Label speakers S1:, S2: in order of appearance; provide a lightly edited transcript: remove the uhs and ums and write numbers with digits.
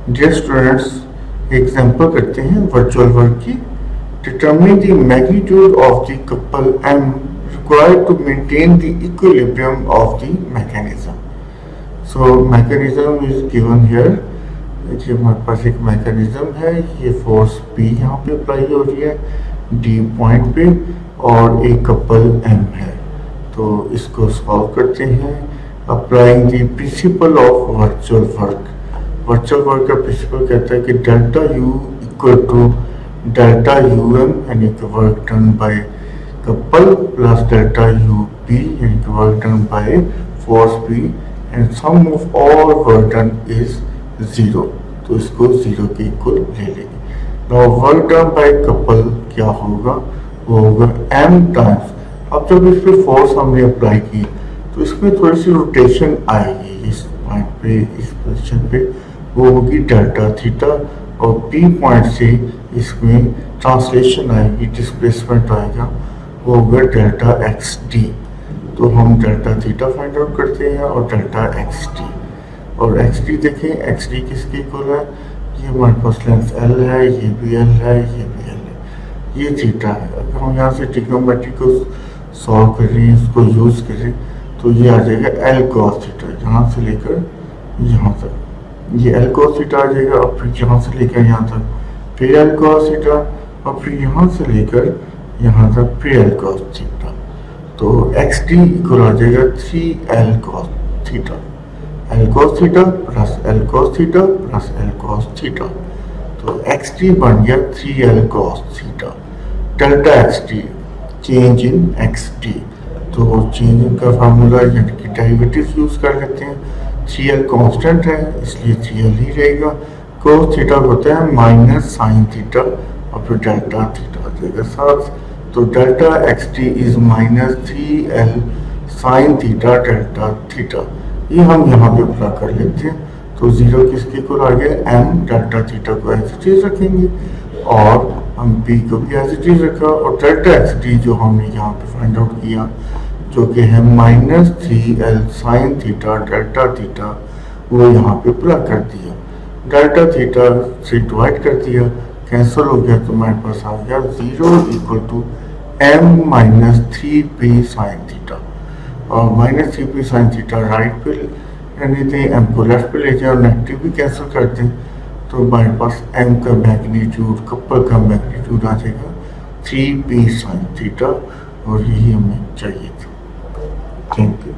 S1: Dear students, example करते हैं virtual work की। Determine the magnitude of the couple M required to maintain the equilibrium of the mechanism. So mechanism is given here. देखिए हमारे पास एक mechanism है, ये force P यहाँ पे अप्लाई हो रही है D पॉइंट पे और एक कपल M है। तो इसको सॉल्व करते हैं applying the principle of virtual work. Virtual work का प्रिंसिपल कहता है कि delta U equal to delta UM यानी कि work done by couple plus delta UP यानी कि work done by force P and sum of all work done is 0। तो इसको 0 के इक्वल ले लेंगे। Now work done by couple क्या होगा, वो होगा M टाइम्स। अब जब इस पे फोर्स हमने अप्लाई की तो इसमें थोड़ी सी रोटेशन आएगी इस पॉइंट पे, इस पोजीशन पे, वो होगी डेल्टा थीटा। और P पॉइंट से इसमें ट्रांसलेशन आएगी, डिस्प्लेसमेंट आएगा, वो होगा डेल्टा XD। तो हम डेल्टा थीटा फाइंड आउट करते हैं और डेल्टा XD। और XD देखें, XD किसके इक्वल है, ये हमारे पास लेंथ L है, ये भी L है, ये भी L है, ये थीटा है। अगर हम यहाँ से ट्रिग्नोमेट्री को सॉल्व कर रहे हैं, इसको यूज करें, तो ये आ जाएगा L cos थीटा, यहाँ से लेकर यहाँ तक ये L cos थीटा आ जाएगा। और फिर यहाँ से लेकर यहाँ तक फिर L cos थीटा, और फिर यहाँ से लेकर यहाँ तक फिर L cos थीटा। तो XD इक्वल आ जाएगा 3L cos theta, L cos theta plus L cos theta plus L cos theta. तो XD बन गया 3L cos theta. Delta XD change in XD, तो चेंज इन का फार्मूला यानी कि derivative use कर लेते हैं। 3L कांस्टेंट है इसलिए 3L ही रहेगा। cos थीटा होता है माइनस साइन थीटा और फिर डेल्टा थीटा आ जाएगा साथ। तो delta XD is minus 3L sine theta delta theta. ये हम यहाँ पे पूरा कर लेते हैं। तो 0 किसके इक्वल आ गया, M डेल्टा थीटा को एज इट इज रखेंगे और हम P को भी एज इट इज रखा। और डेल्टा XD जो हमने यहाँ पे फाइंड आउट किया जो कि है minus 3L sine theta delta theta, वो यहाँ पे पूरा कर दिया। डेल्टा थीटा से डिवाइड कर दिया, कैंसिल हो गया, तो हमारे पास आ गया 0 equal to M minus 3P sine theta. और minus 3P sine theta right पे रहने दें, M को लेफ्ट पे ले जाए और नेगेटिव भी कैंसिल कर दें, तो हमारे पास M का मैग्नीट्यूड, कपल का मैग्नीट्यूड आ जाएगा 3P साइन थीटा। और यही हमें चाहिए था। Thank you.